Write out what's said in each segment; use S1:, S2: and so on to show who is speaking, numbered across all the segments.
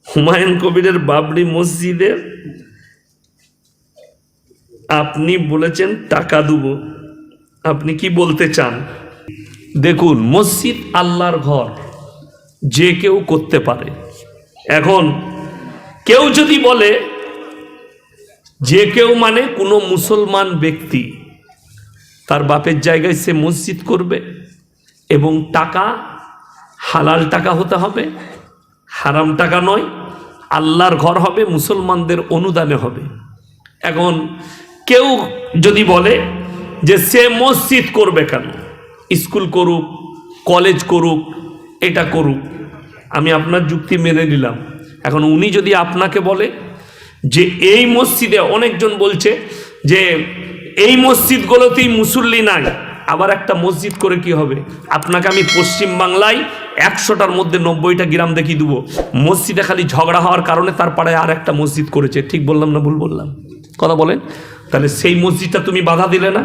S1: হুমায়ুন কবিরের বাবরি মসজিদের আপনি বলেছেন টাকা দেব, আপনি কি বলতে চান? দেখুন, মসজিদ আল্লাহর ঘর, যে কেউ করতে পারে। এখন কেউ যদি বলে যে কেউ মানে কোনো মুসলমান ব্যক্তি তার বাপের জায়গায় সে মসজিদ করবে এবং টাকা হালাল টাকা হতে হবে, হারাম টাকা নয়, আল্লাহর ঘর হবে, মুসলমানদের অনুদানে হবে। এখন কেউ যদি বলে যে সে মসজিদ করবে কেন, স্কুল করুক, কলেজ করুক, এটা করুক, আমি আপনার যুক্তি মেনে নিলাম। এখন উনি যদি আপনাকে বলে যে এই মসজিদে, অনেকজন বলছে যে এই মসজিদগুলোতেই মুসল্লি নাই, আবার একটা মসজিদ করে কি হবে? আপনাকে আমি পশ্চিম বাংলায় 100টার মধ্যে 90টা গ্রাম দেখিয়ে দেবো মসজিদে খালি ঝগড়া হওয়ার কারণে তার পাড়ায় আর একটা মসজিদ করেছে। ঠিক বললাম না ভুল বললাম? কথা বলেন। তাহলে সেই মসজিদটা তুমি বাধা দিলে না,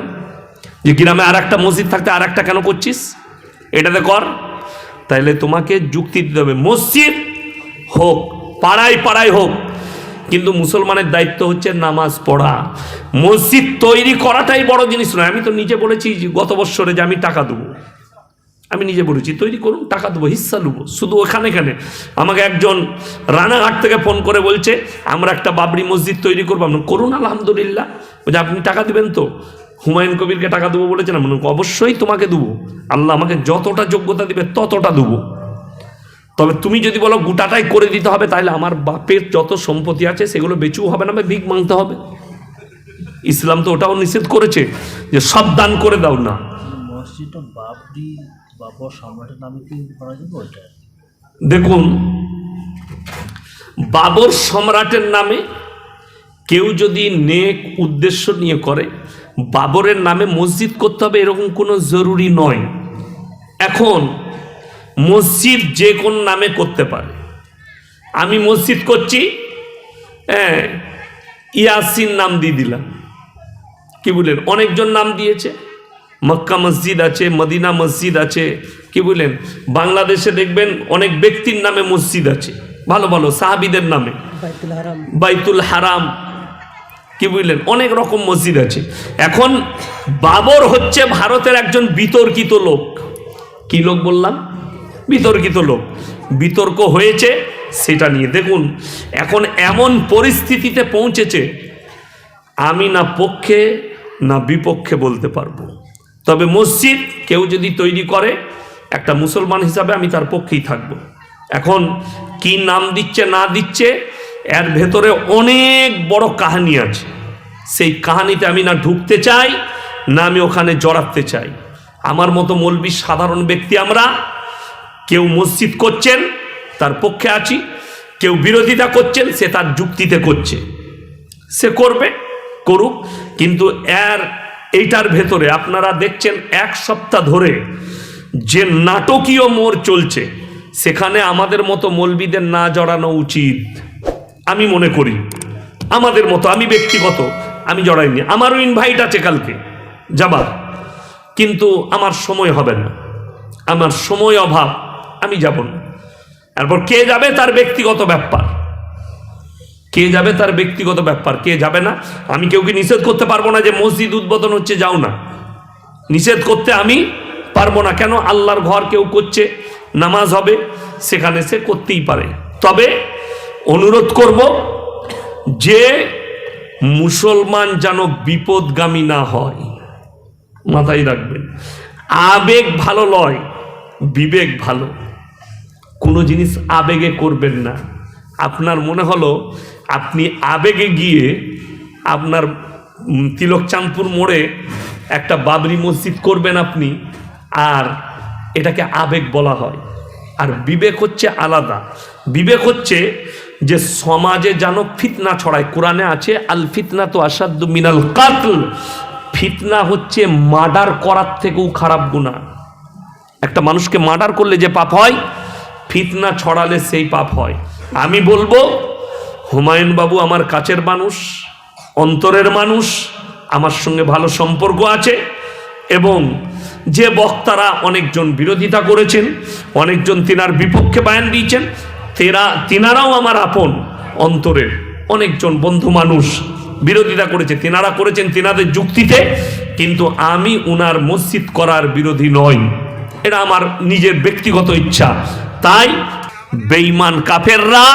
S1: যে গ্রামে আর একটা মসজিদ থাকতে আর একটা কেন করছিস, এটাতে কর। তাইলে তোমাকে যুক্তি দিতে হবে, মসজিদ হোক, পাড়ায় পাড়ায় হোক, কিন্তু মুসলমানের দায়িত্ব হচ্ছে নামাজ পড়া। মসজিদ তৈরি করাটাই বড় জিনিস নয়। আমি তো নিজে বলেছি গত বছরে যে আমি টাকা দেবো, আমি নিজে বলেছি তৈরি করুন, টাকা দেবো, হিস্সা দেবো। শুধু ওখানে আমাকে একজন রানাঘাট থেকে ফোন করে বলছে আমরা একটা বাবরি মসজিদ তৈরি করবো। আমরা করুন, আলহামদুলিল্লাহ। বলছে আপনি টাকা দিবেন তো? হুমায়ুন কবিরকে টাকা দেবো বলেছেন? আমি অবশ্যই তোমাকে দেবো, আল্লাহ আমাকে যতটা যোগ্যতা দিবে ততটা দেবো। তবে তুমি যদি বলো গোটাটাই করে দিতে হবে, তাহলে আমার বাপের যত সম্পত্তি আছে সেগুলো বেচেও হবে না, ভিক মাংতে হবে। ইসলাম তো ওটাও নিষেধ করেছে যে সব দান করে দাও না।
S2: মসজিদটা বাবরি বাবর সম্রাটের নামে কি করা যাবে ওইটা?
S1: দেখুন, বাবর সম্রাটের নামে কেউ যদি নেক উদ্দেশ্য নিয়ে করে, বাবরের নামে মসজিদ করতে হবে এরকম কোনো জরুরি নয়। এখন মসজিদ যে কোন নামে করতে পারে। আমি মসজিদ করছি, ইয়াসিন নাম দিয়ে দিলাম, কি বলেন? অনেকজন নাম দিয়েছে, মক্কা মসজিদ আছে, মদিনা মসজিদ আছে, কি বলেন? বাংলাদেশে দেখবেন অনেক ব্যক্তির নামে মসজিদ আছে, ভালো ভালো সাহাবীদের নামে, বাইতুল হারাম, কি বুঝলেন? অনেক রকম মসজিদ আছে। এখন বাবর হচ্ছে ভারতের একজন বিতর্কিত লোক। কি লোক বললাম? বিতর্কিত লোক। বিতর্ক হয়েছে সেটা নিয়ে। দেখুন, এখন এমন পরিস্থিতিতে পৌঁছেছে, আমি না পক্ষে না বিপক্ষে বলতে পারবো। তবে মসজিদ কেউ যদি তৈরি করে, একটা মুসলমান হিসাবে আমি তার পক্ষেই থাকবো। এখন কি নাম দিচ্ছে না দিচ্ছে, এর ভেতরে অনেক বড় কাহিনী আছে। সেই কাহিনীতে আমি না ঢুকতে চাই, না আমি ওখানে জড়াতে চাই। আমার মতো মৌলবি সাধারণ ব্যক্তি আমরা, কেউ মসজিদ করছেন তার পক্ষে আছি, কেউ বিরোধিতা করছেন সে তার যুক্তিতে করছে, সে করবে, করুক। কিন্তু এইটার ভেতরে আপনারা দেখছেন 1 সপ্তাহ ধরে যে নাটকীয় মোড় চলছে, সেখানে আমাদের মতো মৌলবিদের না জড়ানো উচিত আমি মনে করি। আমাদের মতো, আমি ব্যক্তিগত আমি জড়াইনি, আমারও ইনভাইট আছে কালকে যাবার, কিন্তু আমার সময় হবে না, আমার সময় অভাব, আমি যাব না। এরপর কে যাবে তার ব্যক্তিগত ব্যাপার, কে যাবে তার ব্যক্তিগত ব্যাপার, কে যাবে না আমি কেউকে নিষেধ করতে পারবো না যে মসজিদ উদ্বোধন হচ্ছে যাও না, নিষেধ করতে আমি পারবো না। কেন? আল্লাহর ঘর কেউ করছে, নামাজ হবে, সেখানে সে করতেই পারে। তবে অনুরোধ করব যে মুসলমান যেন বিপদগামী না হয়, মাথায় রাখবেন। আবেগ ভালো লয়, বিবেক ভালো। কোনো জিনিস আবেগে করবেন না। আপনার মনে হলো আপনি আবেগে গিয়ে আপনার তিলকচাঁদপুর মোড়ে একটা বাবরি মসজিদ করবেন আপনি, আর এটাকে আবেগ বলা হয়। আর বিবেক হচ্ছে আলাদা। বিবেক হচ্ছে যে সমাজে যেন ফিতনা ছড়ায়। কোরআনে আছে আল ফিতনা তো আসাদ্দু মিনাল কাতল। ফিতনা হচ্ছে মার্ডার করার থেকেও খারাপ গুনাহ। একটা মানুষকে মার্ডার করলে যে পাপ হয়, ফিতনা ছড়ালে সেই পাপ হয়। আমি বলবো হুমায়ুন বাবু আমার কাছের মানুষ, অন্তরের মানুষ, আমার সঙ্গে ভালো সম্পর্ক আছে, এবং যে বক্তারা অনেকজন বিরোধিতা করেছেন, অনেকজন তিনার বিপক্ষে বয়ান দিয়েছেন, তিনারাও আমার আপন অন্তরের অনেকজন বন্ধু মানুষ বিরোধিতা করেছে, তিনারা করেছেন তিনাদের যুক্তিতে, কিন্তু আমি উনার মসজিদ করার বিরোধী নই, এটা আমার নিজের ব্যক্তিগত ইচ্ছা। তাই বেঈমান কাফেররা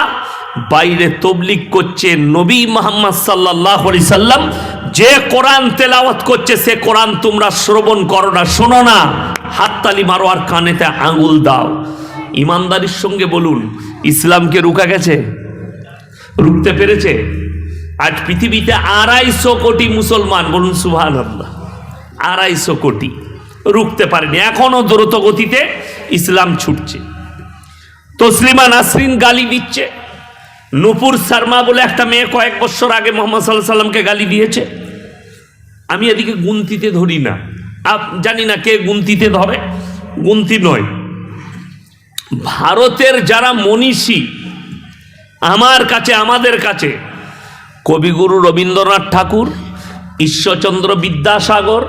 S1: বাইরে তবলিগ করছে, নবী মুহাম্মদ সাল্লাল্লাহু আলাইহি সাল্লাম যে কোরআন তেলাওয়াত করছে সে কোরআন তোমরা শ্রবণ করো না, শোনো না, হাততালি মারো আর কানেতে আঙুল দাও। ইমানদারির সঙ্গে বলুন, ইসলামকে রুখা গেছে? রুখতে পেরেছে? আজ পৃথিবীতে 250 কোটি মুসলমান, বলুন সুবহানাল্লাহ, 250 কোটি, রুখতে পারেনি। এখনো দ্রুত গতিতে ইসলাম ছুটছে। তসলিমা নাসরিন গালি দিচ্ছে, নূপুর শর্মা বলে একটা মেয়ে কয়েক বছর আগে মোহাম্মদ সাল্লাল্লাহু আলাইহি সাল্লামকে গালি দিয়েছে। আমি এদিকে গুনতিতে ধরি না, জানি না কে গুনতিতে ধরে, গুনতি নয়। ভারতের যারা মনীষী আমার কাছে, আমাদের কাছে, কবিগুরু রবীন্দ্রনাথ ঠাকুর, ঈশ্বরচন্দ্র বিদ্যাসাগর,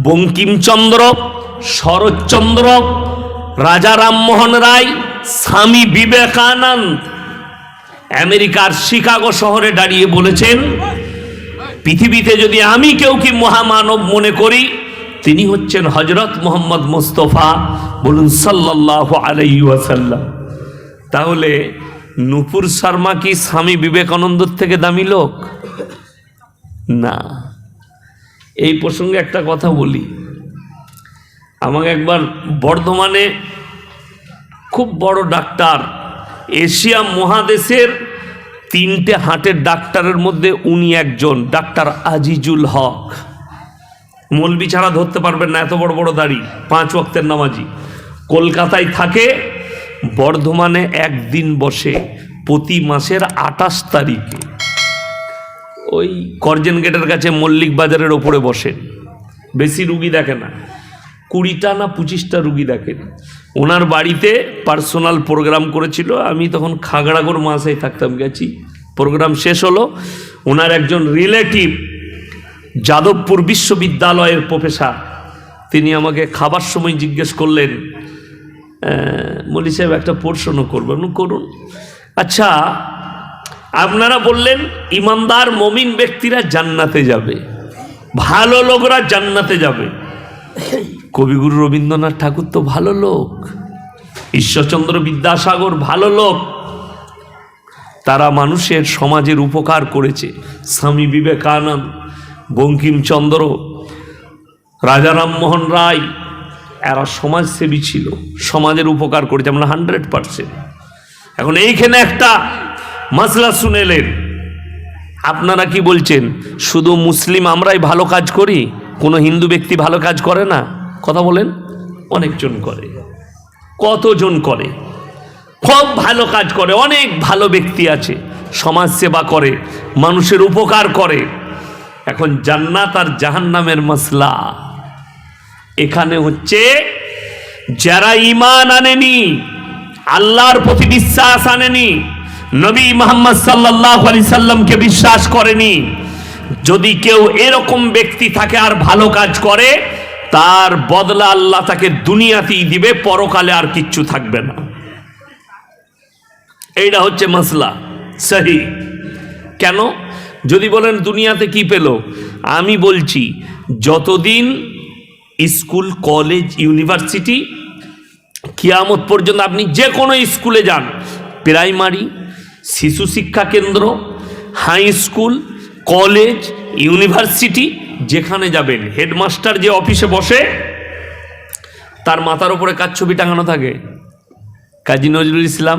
S1: বঙ্কিমচন্দ্র, শরৎচন্দ্র, রাজা রামমোহন রায়, স্বামী বিবেকানন্দ আমেরিকার শিকাগো শহরে দাঁড়িয়ে বলেছেন, পৃথিবীতে যদি আমি কেউ কি মহামানব মনে করি, তিনি হচ্ছেন হযরত মুহাম্মদ মুস্তাফা, বলুন সাল্লাল্লাহু আলাইহি ওয়াসাল্লাম। তাহলে নূপুর শর্মা কি স্বামী বিবেকানন্দর থেকে দামি লোক? না। এই প্রসঙ্গে একটা কথা বলি, আমাকে একবার বর্ধমানে খুব বড় ডাক্তার, এশিয়া মহাদেশের 3টে হার্টের ডাক্তারের মধ্যে উনি একজন, ডাক্তার আজিজুল হক, মৌলবি ছাড়া ধরতে পারবেন না, এত বড় বড় দাড়ি, 5 ওয়াক্তের নামাজি, কলকাতায় থাকে, বর্ধমানে একদিন বসে প্রতি মাসের 28 তারিখে, ওই করজেন গেটের কাছে মল্লিক বাজারের ওপরে বসেন, বেশি রুগী দেখে না, 20টা না 25টা রুগী দেখেন। ওনার বাড়িতে পার্সোনাল প্রোগ্রাম করেছিল, আমি তখন খাগড়াগড় মাসায় থাকতাম, গেছি, প্রোগ্রাম শেষ হলো, ওনার একজন রিলেটিভ যাদবপুর বিশ্ববিদ্যালয়ের প্রফেসর, তিনি আমাকে খাবার সময় জিজ্ঞেস করলেন, মৌলী সাহেব একটা প্রশ্ন করবেন? করুন। আচ্ছা, আপনারা বললেন ইমানদার মমিন ব্যক্তিরা জান্নাতে যাবে, ভালো লোকরা জান্নাতে যাবে, কবিগুরু রবীন্দ্রনাথ ঠাকুর তো ভালো লোক, ঈশ্বরচন্দ্র বিদ্যাসাগর ভালো লোক, তারা মানুষের সমাজের উপকার করেছে, স্বামী বিবেকানন্দ, বঙ্কিমচন্দ্র, রাজা রামমোহন রায়, এরা সমাজসেবী ছিল, সমাজের উপকার করেছে, আমরা 100%। এখন এইখানে একটা মাসলা শুনেলেন, আপনারা কি বলছেন শুধু মুসলিম আমরাই ভালো কাজ করি, কোনো হিন্দু ব্যক্তি ভালো কাজ করে না? কথা বলেন, অনেকজন করে, কতজন করে, খুব ভালো কাজ করে, অনেক ভালো ব্যক্তি আছে, সমাজ সেবা করে, মানুষের উপকার করে। এখন জান্নাত আর জাহান্নামের মাসলা এখানে হচ্ছে, যারা ঈমান আনেনি, আল্লাহর প্রতি বিশ্বাস আনেনি, নবী মুহাম্মদ সাল্লাল্লাহু আলাইহি সাল্লামকে বিশ্বাস করেনি, যদি কেউ এরকম ব্যক্তি থাকে আর ভালো কাজ করে, তার বদলা আল্লাহ তাকে দুনিয়াতেই দিবে, পরকালে আর কিচ্ছু থাকবে না। এইটা হচ্ছে মাসলা সহি। কেন? যদি বলেন দুনিয়াতে কি পেল, আমি বলছি যতদিন স্কুল, কলেজ, ইউনিভার্সিটি, কিয়ামত পর্যন্ত আপনি যে কোনো স্কুলে যান, প্রাইমারি, শিশু শিক্ষা কেন্দ্র, হাই স্কুল, কলেজ, ইউনিভার্সিটি, যেখানে যাবেন, হেডমাস্টার যে অফিসে বসে তার মাথার উপরে কার ছবি টাঙানো থাকে? কাজী নজরুল ইসলাম,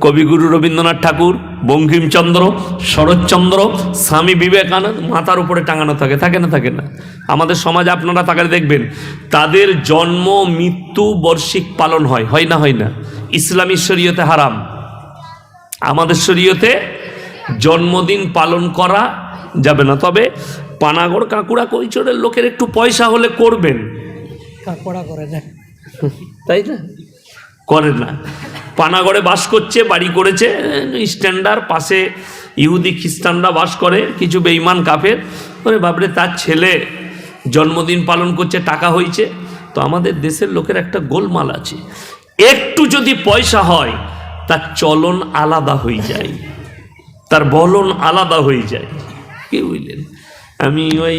S1: কবিগুরু রবীন্দ্রনাথ ঠাকুর, বঙ্কিমচন্দ্র, শরৎচন্দ্র, স্বামী বিবেকানন্দ মাথার উপরে টাঙানো থাকে, থাকে না? থাকে না? আমাদের সমাজে আপনারা তাকালে দেখবেন তাদের জন্ম মৃত্যু বার্ষিক পালন হয়, হয় না? হয় না? ইসলামী শরীয়তে হারাম, আমাদের শরীয়তে জন্মদিন পালন করা যাবে না। তবে পানাগড়, কাঁকুড়া, কৈচরের লোকের একটু পয়সা হলে করবেন,
S3: কাঁকড়া করে না,
S1: তাই না? করে না। পানাগড়ে বাস করছে, বাড়ি করেছে, স্ট্যান্ডার্ড পাশে ইহুদি খ্রিস্টানরা বাস করে, কিছু বেঈমান কাফের, ওরে বাবরে তার ছেলে জন্মদিন পালন করছে, টাকা হয়েছে। তো আমাদের দেশের লোকের একটা গোলমাল আছে, একটু যদি পয়সা হয় তার চলন আলাদা হয়ে যায়, তার বলন আলাদা হয়ে যায়। কি বুঝলেন? আমি ওই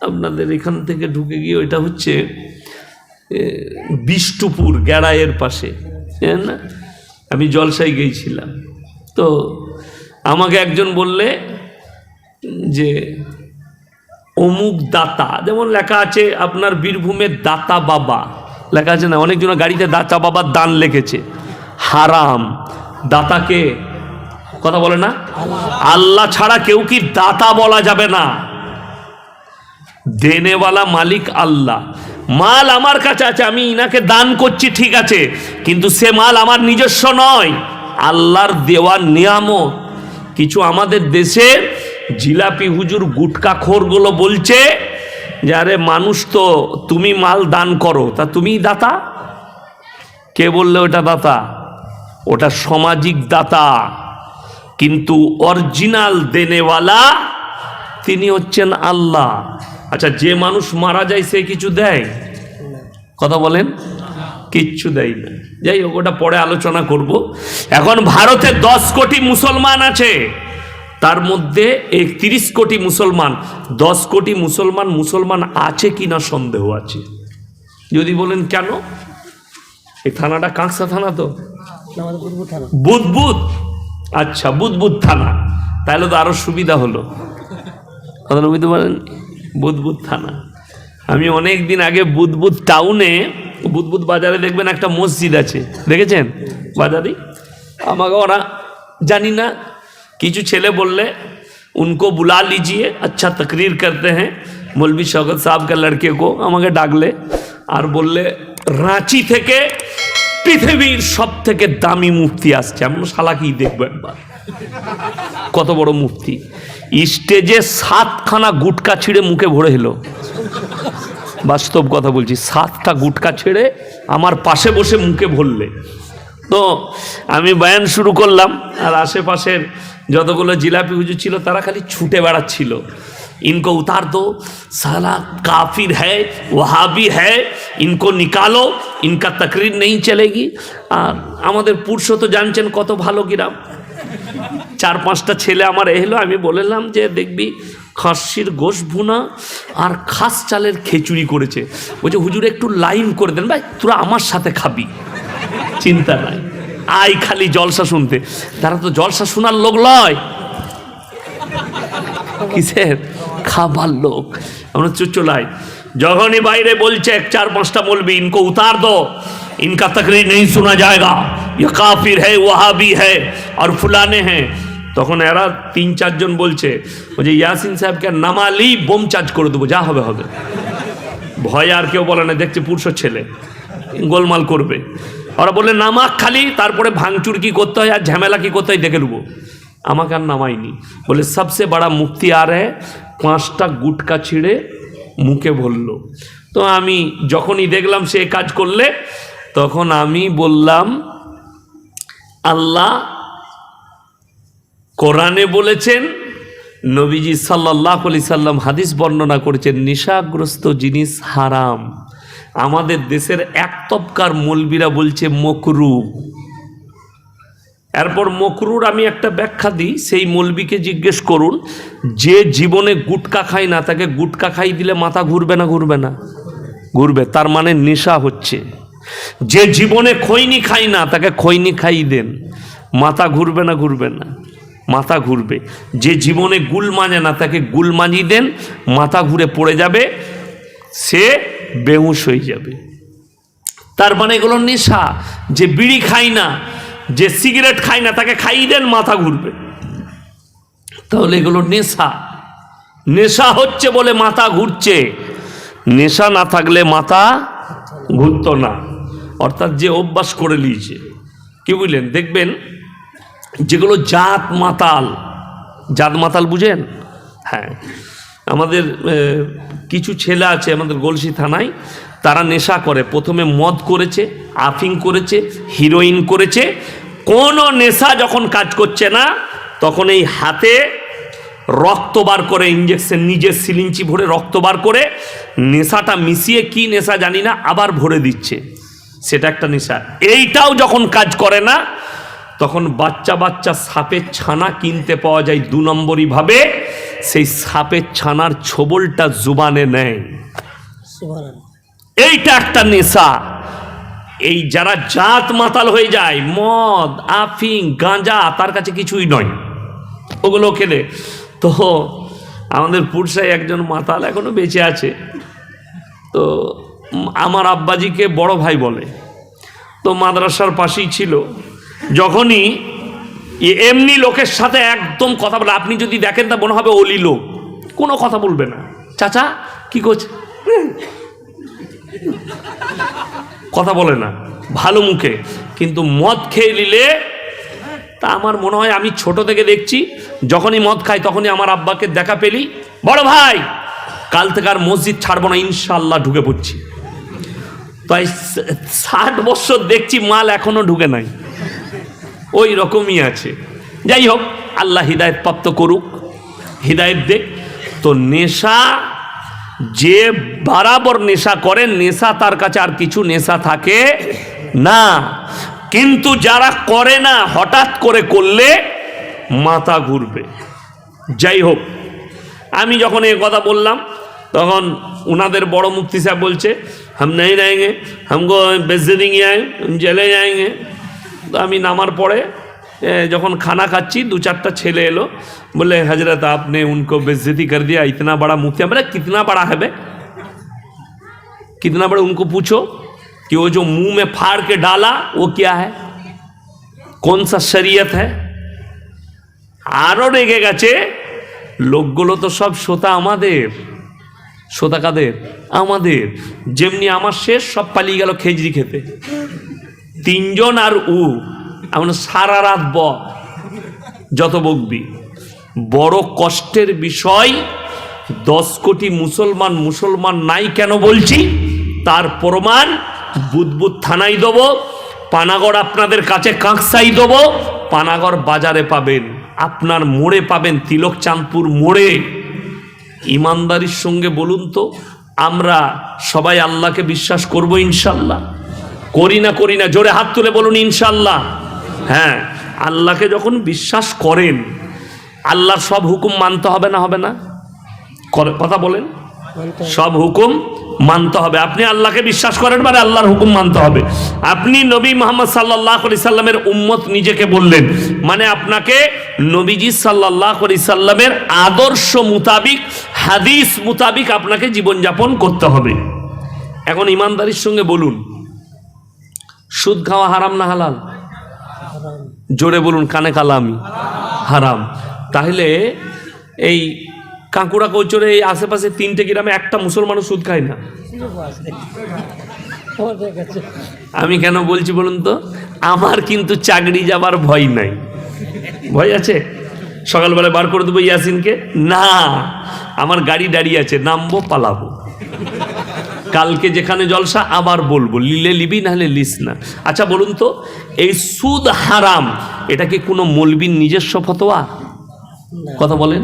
S1: আপনাদের এখান থেকে ঢুকে গিয়ে, ওইটা হচ্ছে বিষ্টুপুর গ্যাড়াইয়ের পাশে, জানেন না? আমি জলসায় গিয়েছিলাম, তো আমাকে একজন বললে যে অমুক দাতা, যেমন লেখা আছে আপনার বীরভূমের দাতা বাবা লেখা আছে না, অনেকজন গাড়িতে দাতা বাবার দান লিখেছে, হারাম। দাতাকে কথা বলে না, আল্লাহ ছাড়া কেউ কি দাতা বলা যাবে না। দেনেওয়ালা মালিক আল্লাহ। মাল আমার কাছে আছে, আমি ইনাকে দান করছি, ঠিক আছে, কিন্তু সে মাল আমার নিজস্ব নয়, আল্লাহর দেওয়ার নিয়ামত। কিছু আমাদের দেশে জিলাপি হুজুর গুটকাখোরগুলো বলছে যে আরে মানুষ তো তুমি মাল দান করো, তা তুমিই দাতা। কে বললে ওটা দাতা? ওটা সামাজিক দাতা, কিন্তু অরিজিনাল দেনেওয়ালা তিনি হচ্ছেন আল্লাহ। আচ্ছা, যে মানুষ মারা যায় সে কিছু দেয়? কথা বলেন, কিচ্ছু দেয় না। যাই হোক, ওটা পরে আলোচনা করব। এখন ভারতে 10 কোটি মুসলমান আছে, তার মধ্যে 31 কোটি মুসলমান। 10 কোটি মুসলমান আছে কিনা সন্দেহ আছে। যদি বলেন কেন, এই থানাটা কাঁকসা থানা তো,
S3: আমাদের পূর্ব থানা।
S1: বুধবুধ, আচ্ছা বুধবুধ থানা, তাহলে তো আরো সুবিধা হলো। কথা বুঝতে পারেন, বুধবুধ থানা। আমি অনেক দিন আগে বুধবুধ টাউনে, বুধবুধ বাজারে দেখবেন একটা মসজিদ আছে, দেখেছেন বাজারে? আমাকে ওরা জানি না কিছু ছেলে বললে উनको बुला लीजिए, अच्छा तकरीर करते हैं मौलवी शौकत साहब का लड़के को। আমাকে ডাকলে আর বললে রাঁচি থেকে পৃথিবীর সব থেকে দামি মুফতি আসছে। আমি শালা কি দেখবো একবার, কত বড় মুফতি। স্টেজে 7খানা গুটকা ছিঁড়ে মুখে ভরে এলো, বাস্তব কথা বলছি, 7টা গুটকা ছেড়ে আমার পাশে বসে মুখে ভরলে। তো আমি বয়ান শুরু করলাম, আর আশেপাশের যতগুলো জিলাপি হুজুর ছিল তারা খালি ছুটে বেড়াচ্ছিল, ইনকো উতার দো, সালা কাফির হ্যায়, ওয়াহাবি হ্যায়, ইনকো নিকালো, ইনকা তকরির নেই চলেগি। আর আমাদের পুরুষ তো জানছেন কত ভালো গ্রাম। 4-5টা ছেলে আমার এলো, আমি বললাম যে দেখবি খাসির গোশ ভুনা আর খাস চালের খিচুড়ি করেছে। বলছে হুজুর একটু লাইন করে দেন, ভাই তোরা আমার সাথে খাবি, চিন্তা নাই, আই খালি জলসা শুনতে। তারা তো জলসা শোনার লোক নয়, কিসের খাবার লোক। আমরা চুচলাই যখনই বাইরে বলছে 4-5টা মৌলবি, ইনকো উতার দো, इनका तकरीर नहीं सुना जाएगा, ये काफिर है, वहाबी है और फुलाने हैं, তখন এরা 3-4 জন বলছে যে ইয়াসিন সাহেবকে নামালি বোম চার্জ করে দেবো, যা হবে হবে। ভয় আর কেউ বলে না, দেখছে পুরুষ ছেলে গোলমাল করবে। ওরা বললে নামাক খালি, তারপরে ভাঙচুর কি করতে হয় আর ঝামেলা কি করতে হয় দেখে নেবো। আমাকে আর নামাইনি, বলে সবসে বড়া মুফতি আর হ্যাঁ, 5টা গুটকা ছিঁড়ে মুখে ভরলো। তো আমি যখনই দেখলাম সে কাজ করলে, তখন আমি বললাম আল্লাহ কোরআনে বলেছেন, নবীজি সাল্লাল্লাহু আলাইহি সাল্লাম হাদিস বর্ণনা করেছেন, নেশাগ্রস্ত জিনিস হারাম। আমাদের দেশের এক তবকার মৌলবীরা বলছে মকরু। এরপর মকরুর আমি একটা ব্যাখ্যা দিই, সেই মৌলবীকে জিজ্ঞেস করুন, যে জীবনে গুটকা খায় না তাকে গুটকা খাই দিলে মাথা ঘুরবে না? ঘুরবে না? ঘুরবে, তার মানে নেশা হচ্ছে। যে জীবনে খৈনি খায় না তাকে খৈনি খাই দেন, মাথা ঘুরবে না? ঘুরবে না, মাথা ঘুরবে। যে জীবনে গুল মানে না তাকে গুল মানি দেন, মাথা ঘুরে পড়ে যাবে, সে বেহুশ হয়ে যাবে। তার মানে এগুলো নেশা। যে বিড়ি খায় না, যে সিগারেট খায় না তাকে খাইয়ে দেন, মাথা ঘুরবে। তাহলে এগুলো নেশা। নেশা হচ্ছে বলে মাথা ঘুরছে, নেশা না থাকলে মাথা ঘুরতো না। অর্থাৎ যে অভ্যাস করে নিয়েছে, কি বুঝলেন? দেখবেন যেগুলো জাত মাতাল, জাত মাতাল বুঝেন? হ্যাঁ, আমাদের কিছু ছেলে আছে আমাদের গলসি থানায়, তারা নেশা করে। প্রথমে মদ করেছে, আফিং করেছে, হিরোইন করেছে। কোনো নেশা যখন কাজ করছে না, তখন এই হাতে রক্ত বার করে, ইঞ্জেকশন নিজের সিলিঞ্চি ভরে রক্ত বার করে, নেশাটা মিশিয়ে, কি নেশা জানি না, আবার ভরে দিচ্ছে। সেটা একটা নেশা। এইটাও যখন কাজ করে না, তখন বাচ্চা বাচ্চা সাপের ছানা কিনতে পাওয়া যায় 2 নম্বরই ভাবে, সেই সাপের ছানার ছোবলটা জুবানে নেয়।
S3: সুবহানাল্লাহ।
S1: এইটা একটা নেশা। এই যারা জাত মাতাল হয়ে যায়, মদ, আফিং, গাঁজা তার কাছে কিছুই নয়, ওগুলো খেলে। তো আমাদের পুরসায় একজন মাতাল এখনো বেঁচে আছে, তো আমার আব্বাজিকে বড় ভাই বলে, তো মাদ্রাসার পাশেই ছিল। যখনই এমনি লোকের সাথে একদম কথা বলে, আপনি যদি দেখেন তা মনে হবে অলি লোক, কোনো কথা বলবে না। চাচা কি করছে, কথা বলে না, ভালো মুখে। কিন্তু মদ খেয়ে নিলে, তা আমার মনে হয় আমি ছোট থেকে দেখছি, যখনই মদ খাই তখনই আমার আব্বাকে দেখা পেলি, বড় ভাই কাল থেকে আর মসজিদ ছাড়বো না, ইনশাল্লাহ ঢুকে পড়ছি। তাই 60 বছর দেখছি মাল এখনো ঢুকে নাই, ওই রকমই আছে। যাই হোক, আল্লাহ হিদায়ত প্রাপ্ত করুক, হিদায়ত দেখ। তো নেশা, যে বরাবর নেশা করে, নেশা তার কাছে আর কিছু নেশা থাকে না। কিন্তু যারা করে না, হঠাৎ করে করলে মাথা ঘুরবে। যাই হোক, আমি যখন এই কথা বললাম, তখন উনাদের বড় মুফতি সাহেব বলছে, হাম नहीं रहेंगे, हमको बेइज्जती किया है, জেলে जाएंगे। তো আমি নামার পরে যখন খানা খাচ্ছি, 2-4টা ছেলে এলো, বলে हजरत आपने उनको बेइज्जती कर दिया, इतना बड़ा मुफ्ती। बोले कितना बड़ा है बे, कितना बड़ा, उनको पूछो कि वो जो मुंह में फाड़ के डाला वो क्या है, कौन सा शरीयत है। আরো রেগে গেছে, লোকগুলো তো সব শ্রোতা আমাদের, শ্রোতা কাদের, আমাদের। যেমনি আমার শেষ, সব পালিয়ে গেল খেজড়ি খেতে, 3 জন আর আমরা সারা রাত যত বকবি। বড় কষ্টের বিষয়, 10 কোটি মুসলমান নাই কেন বলছি, তার প্রমাণ বুদবুদ থানায় দেবো, পানাগড় আপনাদের কাছে কাঁকসাই দেবো, পানাগড় বাজারে পাবেন, আপনার মোড়ে পাবেন, তিলক চাঁদপুর মোড়ে। ইমানদারির সঙ্গে বলুন তো, আমরা সবাই আল্লাহকে বিশ্বাস করব ইনশাল্লাহ? করি না? জোরে হাত তুলে বলুন ইনশাল্লাহ। হ্যাঁ, আল্লাহকে যখন বিশ্বাস করেন, আল্লাহর সব হুকুম মানতে হবে না, হবে না? কথা বলেন, সব হুকুম মানতে হবে। আপনি আল্লাহকে বিশ্বাস করেন মানে আল্লাহর হুকুম মানতে হবে। আপনি নবী মুহাম্মদ সাল্লাল্লাহু আলাইহি সাল্লামের উম্মত নিজেকে বললেন, মানে আপনাকে নবীজি সাল্লাল্লাহু আলাইহি সাল্লামের আদর্শ মোতাবিক, হাদিস মোতাবিক আপনাকে জীবনযাপন করতে হবে। এখন ইমানদারির সঙ্গে বলুন, সুদ খাওয়া হারাম না হালাল? জোরে বলুন, কানে কালামি, হারাম। তাহলে এই কাঁকুড়া কৌচরে এই আশেপাশে 3টে গ্রামে একটা মুসলমানও সুদ খায় না। আমি কেন বলছি বলুন তো, আমার কিন্তু চাকরি যাবার ভয় নাই। ভয় আছে? সকালবেলা বার করে দেবো ইয়াসিনকে? না, আমার গাড়ি দাঁড়িয়ে আছে, নামবো, পালাবো। কালকে যেখানে জলসা আবার বলবো, লিলে লিবি, নাহলে লিস না। আচ্ছা বলুন তো, এই সুদ হারাম, এটা কি কোনো মৌলবীর নিজস্ব ফতোয়া? কথা বলেন।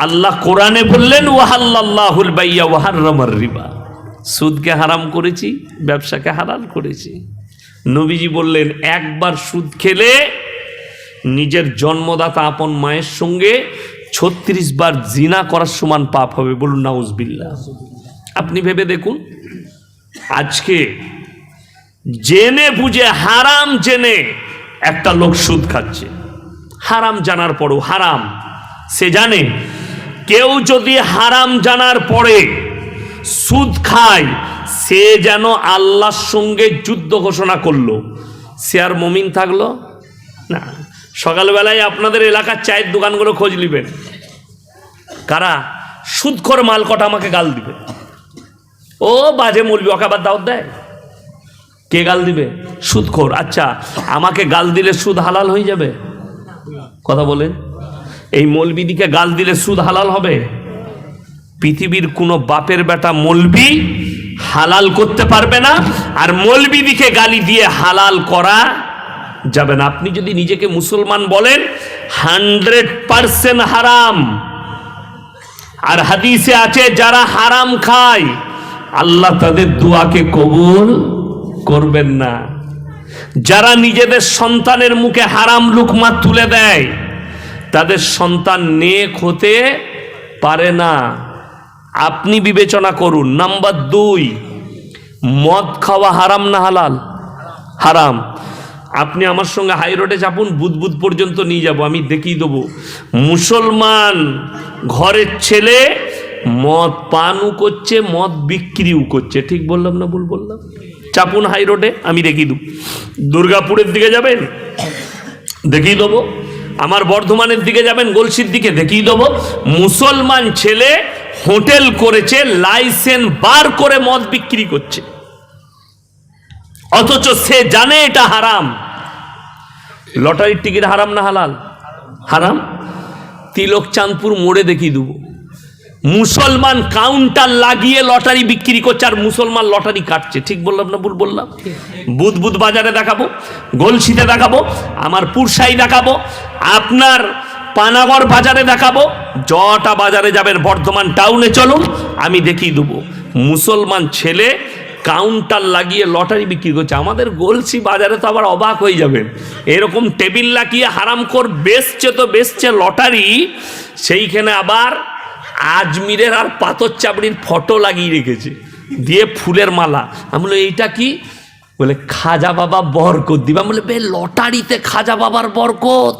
S1: আল্লাহ কোরআনে বললেন, ওয়াহাল্লাল্লাহুল বাইয়া ওয়া হাররামার রিবা, সুদকে হারাম করেছি, ব্যবসাকে হালাল করেছি। নবীজি বললেন, একবার সুদ খেলে নিজের জন্মদাতা আপন মায়ের সঙ্গে 36 বার জিনা করার সমান পাপ হবে। বলুন নাউজুবিল্লাহ। আপনি ভেবে দেখুন, আজকে জেনে বুঝে, হারাম জেনে একটা লোক সুদ খাচ্ছে, হারাম জানার পরও হারাম সে জানে। কেউ যদি হারাম জানার পরে সুদ খায়, সে যেন আল্লাহর সঙ্গে যুদ্ধ ঘোষণা করলো। সে আর মুমিন থাকলো না। সকালবেলায় আপনাদের এলাকার চায়ের দোকানগুলো খোঁজ নেবেন, কারা সুদখোর মাল কটা আমাকে গাল দিবে। ও বাজে মৌলবি, ওকে আবার দাওয়াত দেয়, কে গাল দিবে? সুদখোর। আচ্ছা, আমাকে গাল দিলে সুদ হালাল হয়ে যাবে? কথা বলেন। এই মৌলবিদিকে গাল দিলে সুদ হালাল হবে? পৃথিবীর কোনো বাপের বেটা মৌলবি হালাল করতে পারবে না, আর মৌলবিদিকে গালি দিয়ে হালাল করা যাবে না। আপনি যদি নিজেকে মুসলমান বলেন, 100% হারাম। আর হাদিসে আছে, যারা হারাম খায় আল্লাহ তাদের দোয়াকে কবুল করবেন না। যারা নিজেদের সন্তানের মুখে হারাম লুকমা তুলে দেয় তাদের সন্তান নেক হতে পারে না। আপনি বিবেচনা করুন। নাম্বার 2, মদ খাওয়া হারাম না হালাল? হারাম। আপনি আমার সঙ্গে হাই রোডে চাপুন, বুধ পর্যন্ত নিয়ে যাব, আমি দেখিয়ে দেবো মুসলমান ঘরের ছেলে মদ পানও করছে, মদ বিক্রিও করছে। ঠিক বললাম না ভুল বললাম? চাপুন হাই রোডে, আমি দেখিয়ে দেবো। দুর্গাপুরের দিকে যাবেন, দেখিয়ে দেবো। আমার বর্ধমানের দিকে যাবেন, গলসির দিকে, দেখিয়ে দেবো। মুসলমান ছেলে হোটেল করেছে, লাইসেন্স বার করে মদ বিক্রি করছে, অথচ সে জানে এটা হারাম। লটারির টিকিট হারাম না হালাল? হারাম। তিলক চাঁদপুর মোড়ে দেখিয়ে দেবো, মুসলমান কাউন্টার লাগিয়ে লটারি বিক্রি করছে আর মুসলমান লটারি কাটছে। ঠিক বললাম না ভুল বললাম? বুধ বাজারে দেখাবো, গলসিতে দেখাবো, আমার পুরসাই দেখাবো, আপনার পানাগড় বাজারে দেখাবো, যটা বাজারে যাবেন, বর্ধমান টাউনে চলুন, আমি দেখিয়ে দেবো মুসলমান ছেলে কাউন্টার লাগিয়ে লটারি বিক্রি করছে। আমাদের গলসি বাজারে তো আবার অবাক হয়ে যাবেন, এরকম টেবিল লাগিয়ে হারামখোর বেচছে তো বেচছে লটারি, সেইখানে আবার আজমিরের আর পাথর চাবড়ির ফটো লাগিয়ে রেখেছে, দিয়ে ফুলের মালা। আমি বলি এইটা কি? বলে খাজা বাবা বরকত দিবা। বলে বে, লটারিতে খাজা বাবার বরকত?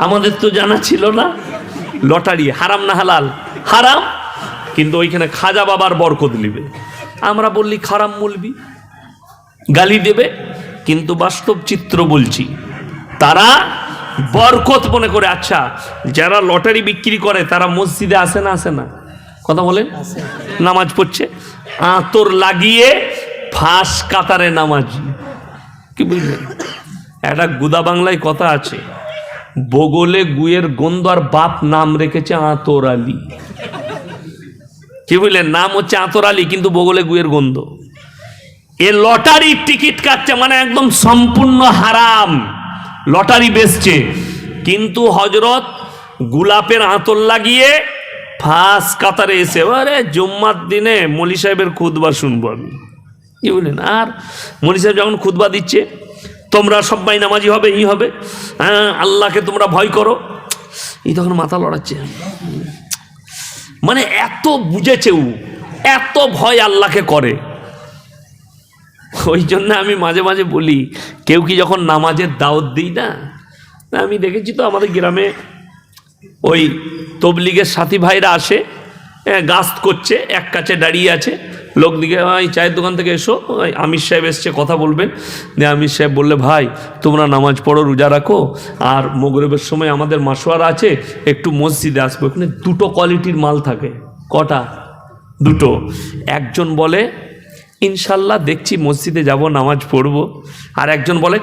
S1: আমাদের তো জানা ছিল না। লটারি হারাম না হালাল? হারাম। কিন্তু ওইখানে খাজা বাবার বরকত নিবে। আমরা বললি খারাম মৌলবি, গালি দেবে, কিন্তু বাস্তব চিত্র বলছি, তারা বরকত মনে করে। আচ্ছা, যারা লটারি বিক্রি করে তারা মসজিদে আসে না? আসে না? কথা বলেন। নামাজ পড়ছে, আতর লাগিয়ে ফাঁস কাতারে নামাজ। কি বুঝলেন? একটা গুদা বাংলায় কথা আছে, বগলে গুয়ের গন্ধ আর বাপ নাম রেখেছে আতর আলী। কি বুঝলেন? নাম হচ্ছে আতর আলী, কিন্তু বগলে গুয়ের গন্ধ। এ লটারির টিকিট কাটছে, মানে একদম সম্পূর্ণ হারাম। লটারি বেচছে, কিন্তু হজরত গোলাপের আতর লাগিয়ে ফাঁস কাতারে এসে, আরে জুম্মার দিনে মলি সাহেবের খুতবা শুনবো আমি। কি বললেন? আর মলি সাহেব যখন খুতবা দিচ্ছে, তোমরা সবাই নামাজি হবে, ই হবে, হ্যাঁ, আল্লাহকে তোমরা ভয় করো, এই তখন মাথা লড়াচ্ছে। মানে এত বুঝেছে ও, এত ভয় আল্লাহকে করে। ওই জন্য আমি মাঝে মাঝে বলি, কেউ কি যখন নামাজের দাওয়াত দিই না, আমি দেখেছি তো আমাদের গ্রামে ওই তবলিগের সাথী ভাইরা আসে, গাস্ত করছে, এক কাছে দাঁড়িয়ে আছে, লোক দিকে ভাই চায়ের দোকান থেকে এসো, আমির সাহেব এসছে কথা বলবেন। আমির সাহেব বললে, ভাই তোমরা নামাজ পড়ো, রোজা রাখো, আর মগরিবের সময় আমাদের মাসোয়ারা আছে, একটু মসজিদে আসবো। এখানে দুটো কোয়ালিটির মাল থাকে। কটা? দুটো। একজন বলে ইনশাল্লাহ দেখছি মসজিদে যাব, নামাজ পড়বো। আর একজন বলে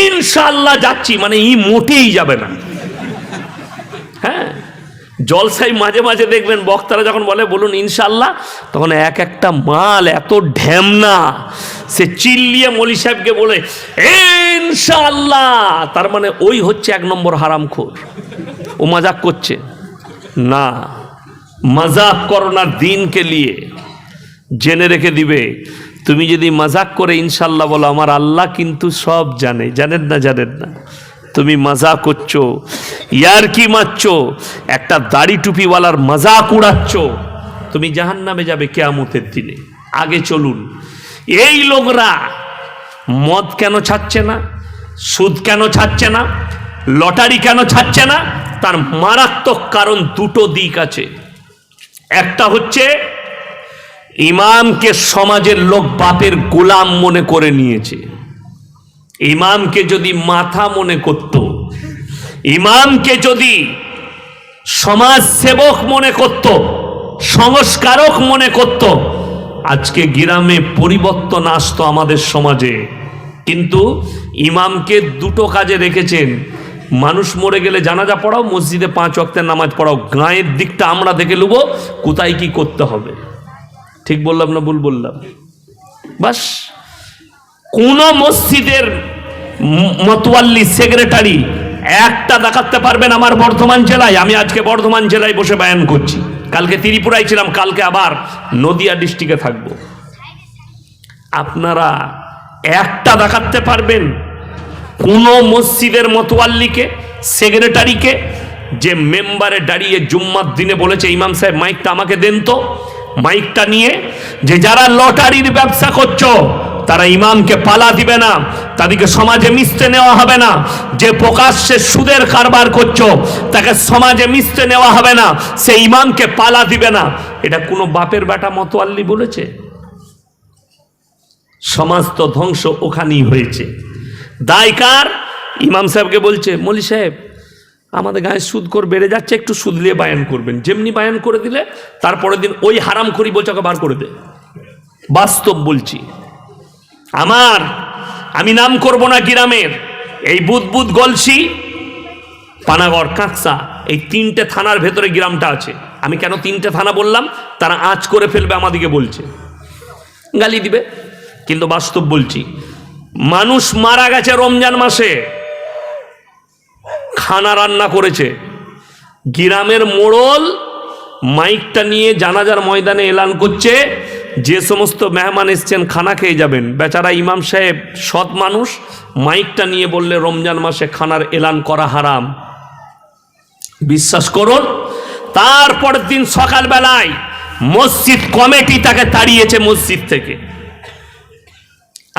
S1: ইনশাল্লাহ যাচ্ছি, মানে ই মোটেই যাবে না। হ্যাঁ, জলসাই মাঝে মাঝে দেখবেন বক্তারা যখন বলে বলুন ইনশাল্লাহ, তখন এক একটা মাল এত ঢ্যামনা, সে চিল্লিয়ে মলি সাহেবকে বলে ইনশাল্লাহ, তার মানে ওই হচ্ছে 1 নম্বর হারামখোর। ও মজাক করছে না, মজাক করো না দিনকে লিয়ে। জেনে রেখে দিবে, তুমি যদি মজাক করে ইনশাল্লাহ বলো, আমার আল্লাহ কিন্তু সব জানে। জানেন না? জানেন না? তুমি মজাক করছো, ইয়ার কি মারছো, একটা দাড়ি টুপিওয়ালার মজাক উড়াচ্ছ, তুমি জাহান্নামে যাবে কিয়ামতের দিনে। আগে চলুন। এই লোকরা মদ কেন ছাড়ছে না, সুদ কেন ছাড়ছে না, লটারি কেন ছাড়ছে না? তার মারাত্মক কারণ দুটো দিক আছে। একটা হচ্ছে ইমামকে সমাজের লোক বাপের গোলাম মনে করে নিয়েছে। ইমামকে যদি মাথা মনে করত, ইমামকে যদি সমাজ সেবক মনে করত, সংস্কারক মনে করত, আজকে গ্রামে পরিবর্তন আসতো আমাদের সমাজে। কিন্তু ইমামকে দুটো কাজে রেখেছেন, মানুষ মরে গেলে জানাজা পড়াও, মসজিদে 5 ওয়াক্তের নামাজ পড়াও, গায়ের দিকটা আমরা দেখে নেব কোথায় কি করতে হবে। ঠিক বললাম না ভুল বললাম? বাস, কোন মসজিদের মতওয়াল্লি সেক্রেটারি একটা দেখাতে পারবেন আমার বর্ধমান জেলায়? আমি আজকে বর্ধমান জেলায় বসে বয়ান করছি, কালকে ত্রিপুরায় ছিলাম, কালকে আবার নদিয়া ডিস্ট্রিক্টে থাকবো। আপনারা একটা দেখাতে পারবেন কোন মসজিদের মতোয়াল্লিকে, সেক্রেটারিকে, যে মেম্বারে দাঁড়িয়ে জুম্মার দিনে বলেছে ইমাম সাহেব মাইকটা আমাকে দেন তো, মাইকটা নিয়ে যে যারা লটারির ব্যবসা করছো তারা ইমামকে পালা দিবে না, তাদেরকে সমাজে মিশতে নেওয়া হবে না, যে প্রকাশ্যে সুদের কারবার করছো তাকে সমাজে মিশতে নেওয়া হবে না, সে ইমামকে পালা দিবে না। এটা কোনো বাপের বেটা মতোয়াল্লি বলেছে? সমাজ তো ধ্বংস ওখানেই হয়েছে। দায় কার? ইমাম সাহেবকে বলছে মৌলী সাহেব আমাদের গায়ে সুদখোর বেড়ে যাচ্ছে, একটু সুদ নিয়ে বায়ান করবেন। যেমনি বায়ান করে দিলে তারপরের দিন ওই হারামখোরি বলছে ওকে বার করে দে। বাস্তব বলছি, আমি নাম করব না গ্রামের, এই বুদবুদ, গলসি, পানাগড়, কাঁকসা, এই তিনটে থানার ভেতরে গ্রামটা আছে। আমি কেন তিনটে থানা বললাম? তারা আঁচ করে ফেলবে, আমাদিকে বলছে, গালি দিবে, কিন্তু বাস্তব বলছি। মানুষ মারা গেছে রমজান মাসে, খানা রান্না করেছে, গ্রামের মোড়ল মাইকটা নিয়ে জানাজার ময়দানে এলান করছে যে সমস্ত মেহমান এসছেন খানা খেয়ে যাবেন। বেচারা ইমাম সাহেব সৎ মানুষ, মাইকটা নিয়ে বললে রমজান মাসে খানার এলান করা হারাম। বিশ্বাস করুন, তারপরের দিন সকালবেলায় মসজিদ কমিটি তাকে তাড়িয়েছে মসজিদ থেকে।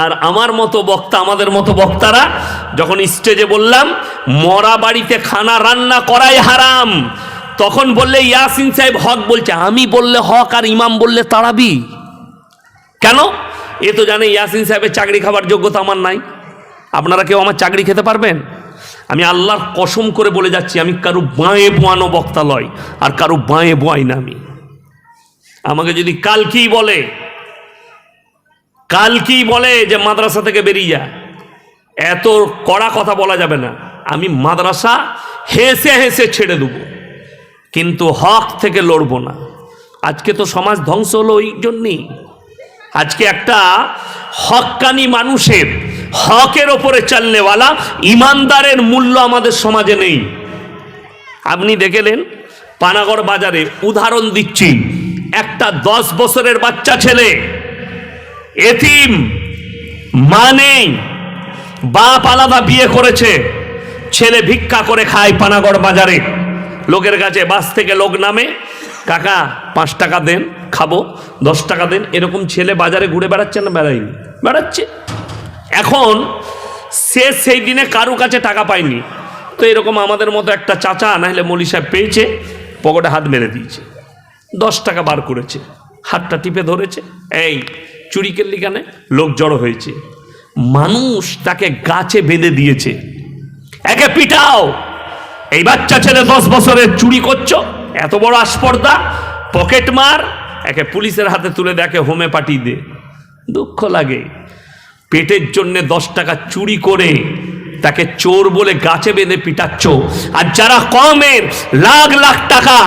S1: আর আমার মতো বক্তা, আমাদের মতো বক্তারা যখন স্টেজে বললাম মরা বাড়িতে খানা রান্না করাই হারাম, তখন বললে ইয়াসিন সাহেব হক বলছে। আমি বললে হক আর ইমাম বললে তাড়াবি কেন? এ তো জানে ইয়াসিন সাহেবের চাকরি খাবার যোগ্যতা আমার নাই। আপনারা কেউ আমার চাকরি খেতে পারবেন? আমি আল্লাহর কসম করে বলে যাচ্ছি, আমি কারো বাঁয়ে বোয়ানো বক্তা লয়, আর কারো বাঁয়ে বোয়াই না। আমাকে যদি কালকেই বলে যে মাদ্রাসা থেকে বেরিয়ে যা, এত কড়া কথা বলা যাবে না। আমি মাদ্রাসা হেসে হেসে ছেড়ে দেবো, কিন্তু হক থেকে লড়বো না। আজকে তো সমাজ ধ্বংস হলো ওই জন্যই। আজকে একটা হক্কানি মানুষের, হকের ওপরে চলনেওয়ালা ইমানদারের মূল্য আমাদের সমাজে নেই। আপনি দেখলেন পানাগড় বাজারে, উদাহরণ দিচ্ছি, একটা 10 বছরের বাচ্চা ছেলে, এতিম, মা নেই, বাপ আলাদা বিয়ে করেছে, ছেলে ভিক্ষা করে খায় পানাগড় বাজারে। লোকের কাছে বাস থেকে লোক নামে, কাকা 5 টাকা দেন খাবো, 10 টাকা দেন, এরকম ছেলে বাজারে ঘুরে বেড়াচ্ছে না? বেড়ায়নি, বেড়াচ্ছে। এখন সে সেই দিনে কারো কাছে টাকা পায়নি, তো এরকম আমাদের মতো একটা চাচা নাহলে মৌলী সাহেব পেয়েছে, পকেটে হাত মেরে দিয়েছে, 10 টাকা বার করেছে, হাতটা টিপে ধরেছে, এই চুরি কেল্লি কেন? লোক জড়ো হয়েছে, মানুষ তাকে গাছে বেঁধে দিয়েছে, একে পিটাও। এই বাচ্চা ছেলে 10 বছরের চুরি করছো, এত বড় আস্পর্ধা, পকেট মার, একে পুলিশের হাতে তুলে দেখে হোমে পাঠিয়ে দে। দুঃখ লাগে, পেটের জন্য 10 টাকা চুরি করে তাকে চোর বলে গাছে বেঁধে পিটাচ্ছ। আর যারা কমের লাখ লাখ টাকা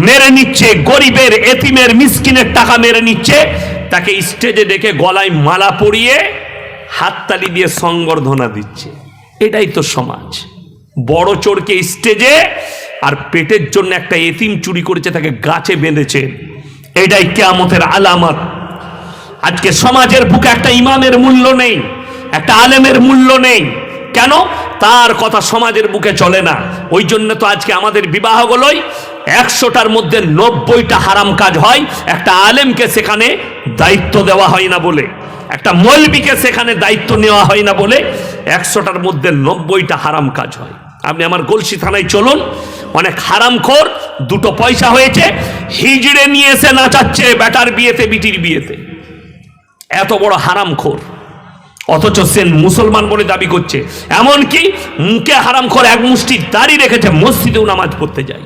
S1: মেরে নিচ্ছে, গরিবের, এতিমের, মিসকিনের টাকা মেরে নিচ্ছে, তাকে স্টেজে ডেকে গলায় মালা পরিয়ে হাততালি দিয়ে সংবর্ধনা দিচ্ছে। এটাই তো সমাজ। বড় চোরকে স্টেজে, আর পেটের জন্য একটা এতিম চুরি করেছে তাকে গাছে বেঁধেছে। এটাই কিয়ামতের আলামত। আজকে সমাজের বুকে একটা ইমামের মূল্য নেই, একটা আলেমের মূল্য নেই। কেন? তার কথা সমাজের বুকে চলে না। ওই জন্য তো আজকে আমাদের বিবাহগুলোই 100টার মধ্যে 90টা হারাম কাজ হয়। একটা আলেমকে সেখানে দায়িত্ব দেওয়া হয় না বলে, একটা মৌলবীকে সেখানে দায়িত্ব নেওয়া হয় না বলে 100টার মধ্যে 90টা হারাম কাজ হয়। আপনি আমার গলসি থানায় চলুন, অনেক হারামখোর, 2 পয়সা হয়েছে, হিজড়ে নিয়ে এসে নাচাচ্ছে বেটার বিয়েতে, বিটির বিয়েতে। এত বড় হারামখোর, অথচ সে মুসলমান বলে দাবি করছে। এমনকি মুখে হারামখোর এক মুষ্টি দাড়ি রেখেছে, মসজিদেও নামাজ পড়তে যায়।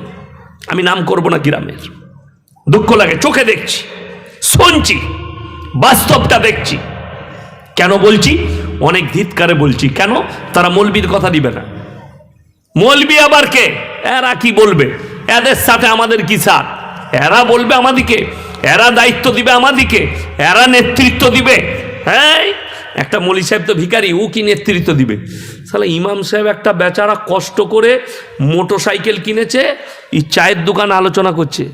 S1: আমি নাম করব না গ্রামের, দুঃখ লাগে, চোখে দেখছি, শুনছি, বাস্তবটা দেখছি। কেন বলছি? অনেক ধিৎকারে বলছি। কেন? তারা মৌলবীর কথা দিবে না। মৌলবী আবার কে? এরা কি বলবে? এদের সাথে আমাদের কি সাথ? এরা বলবে আমাদিকে, এরা দায়িত্ব দিবে আমাদিকে, এরা নেতৃত্ব দিবে। হ্যাঁ, একটা মৌলী সাহেব তো ভিখারি, ও কি নেতৃত্ব দিবে? সালা ইমাম সাহেব একটা বেচারা কষ্ট করে মোটরসাইকেল কিনেছে, এই চায়ের দোকান আলোচনা করছে,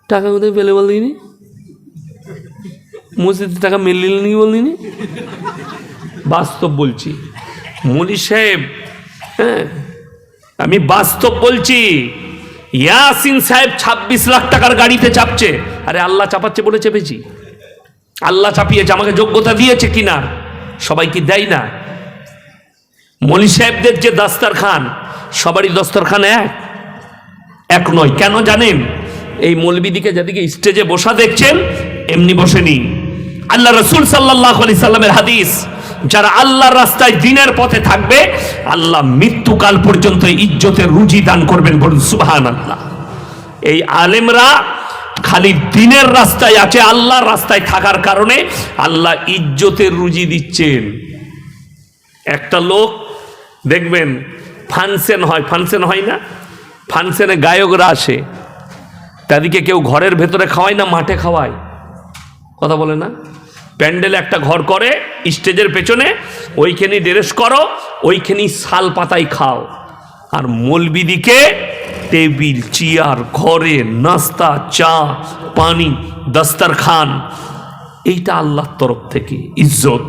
S1: টাকা কোথায় পেলে বল দিনি। মসজিদে টাকা মেলিল নি বলিনি, বাস্তব বলছি মলি সাহেব। হ্যাঁ, আমি বাস্তব বলছি। ইয়াসিন সাহেব 26 লাখ টাকার গাড়িতে চাপছে, আরে আল্লাহ চাপাচ্ছে বলে চেপেছি, আল্লাহ চাপিয়েছে, আমাকে যোগ্যতা দিয়েছে কিনা, সবাই কি দেয় না? মলি সাহেবদের যে দস্তরখান, সবারই দস্তরখান এক নয়। কেন জানেন? এই মৌলবীদিকে যেদিকে স্টেজে বসা দেখছেন, এমনি বসেনি। আল্লাহ রসুল সাল্লাল্লাহু আলাইহি সাল্লামের হাদিস, যারা আল্লাহর রাস্তায় দ্বীনের পথে থাকবে, আল্লাহ মৃত্যুকাল পর্যন্ত ইজ্জতের রুজি দান করবেন, বলুন সুবহানাল্লাহ। এই আলেমরা খালি দ্বীনের রাস্তায় আছে, আল্লাহর রাস্তায় থাকার কারণে আল্লাহ ইজ্জতের রুজি দিচ্ছেন। একটা লোক দেখবেন ফাংশন হয়, ফাংশন হয় না, ফাংশনে গায়করা আসে, তাদেরকে কেউ ঘরের ভেতরে খাওয়ায় না মাঠে খাওয়ায়, কথা বলে না? প্যান্ডেলে একটা ঘর করে স্টেজের পেছনে, ওইখানেই ড্রেস করো, ওইখানেই শাল পাতায় খাও। আর মৌলবীদিকে টেবিল চেয়ার, ঘরে নাস্তা, চা পানি, দস্তরখান, এইটা আল্লাহর তরফ থেকে ইজ্জত।